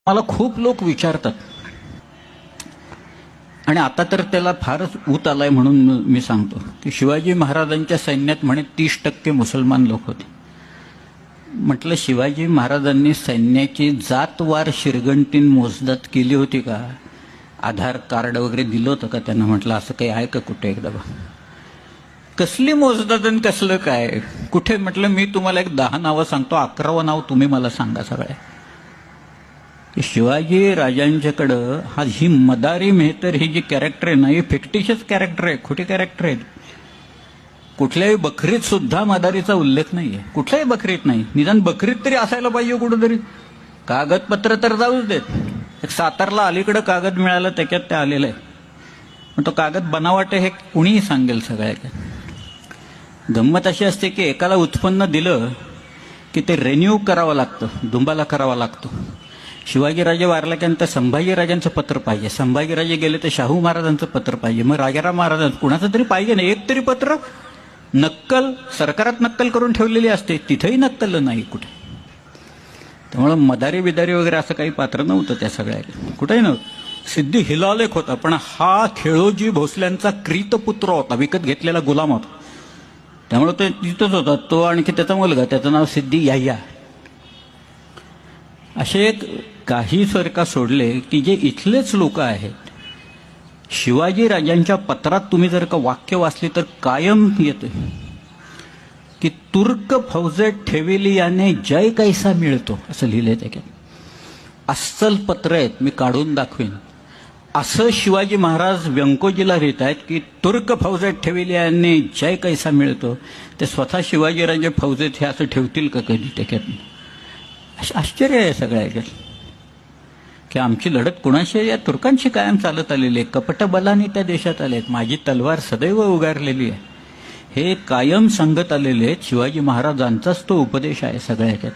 मला खूप लोक विचारतात आणि आता तर त्याला फारच ऊत आलाय म्हणून मी सांगतो की शिवाजी महाराजांच्या सैन्यात म्हणे 30% मुसलमान लोक होते. म्हटलं शिवाजी महाराजांनी सैन्याची जातवार शिरगंटीन मोजदात केली होती का? आधार कार्ड वगैरे दिलं होतं का त्यांना? म्हटलं असं काही आहे का कुठे? एकदा कसली मोजदात आणि कसलं काय कुठे? म्हटलं मी तुम्हाला एक 10 नावं सांगतो, 11वं नाव तुम्ही मला सांगा. सगळ्या शिवाजी राजांच्याकडं ही मदारी मेहतर ही जी कॅरेक्टर आहे ना, ही फिक्टिशियस कॅरेक्टर आहे, खोटी कॅरेक्टर आहे. कुठल्याही बकरीत सुद्धा मदारीचा उल्लेख नाहीये, कुठल्याही बकरीत नाही. निदान बकरीत तरी असायला पाहिजे कुठंतरी. कागदपत्र तर जाऊच देत. एक सातारला अलीकडं कागद मिळाला, त्याच्यात ते आलेलं आहे, पण तो कागद बनावट आहे हे कुणीही सांगेल. सगळ्या गंमत अशी असते की एकाला उत्पन्न दिलं की ते रेन्यू करावं लागतं, दुंबाला करावा लागतो. शिवाजीराजे वारल्याच्यानंतर संभाजीराजांचं पत्र पाहिजे, संभाजीराजे गेले तर शाहू महाराजांचं पत्र पाहिजे, मग राजाराम महाराजांचं कुणाचं तरी पाहिजे ना, एक तरी पत्र. नक्कल सरकारात नक्कल करून ठेवलेली असते, तिथेही नक्कल नाही कुठे. त्यामुळं मदारी बिदारी वगैरे असं काही पात्र नव्हतं त्या सगळ्या, कुठेही नव्हतं. सिद्धी हिलाल एक होता, पण हा खेळोजी भोसल्यांचा क्रीतपुत्र होता, विकत घेतलेला गुलाम होता. त्यामुळे तो तिथंच होता, तो आणखी त्याचा मुलगा, त्याचं नाव सिद्धी याह्या. असे काही सरका सोडले की जे इथलेच लोक आहेत. शिवाजी राजांच्या पत्रात तुम्ही जर का वाक्य वाचले तर कायम येते की तुर्क फौजेत ठेविली याने जय कैसा मिळतो असं लिहिलंय त्याच्यात. अस्सल पत्र आहेत, मी काढून दाखवेन. असं शिवाजी महाराज व्यंकोजीला लिहित आहेत की तुर्क फौजेत ठेविली याने जय कैसा मिळतो. ते स्वतः शिवाजीराजे फौजेत हे असं ठेवतील का कधी? त्याच्यात आश्चर्य आहे सगळ्या याच्यात की आमची लढत कुणाशी? या तुर्कांशी कायम चालत आलेली आहे. कपटबलाने त्या देशात आले आहेत, माझी तलवार सदैव उगारलेली आहे, हे कायम सांगत आलेले आहेत. शिवाजी महाराजांचाच तो उपदेश आहे सगळ्या याच्यात.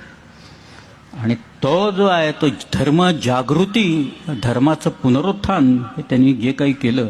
आणि तो जो आहे तो धर्म जागृती, धर्माचं पुनरुत्थान, हे त्यांनी जे काही केलं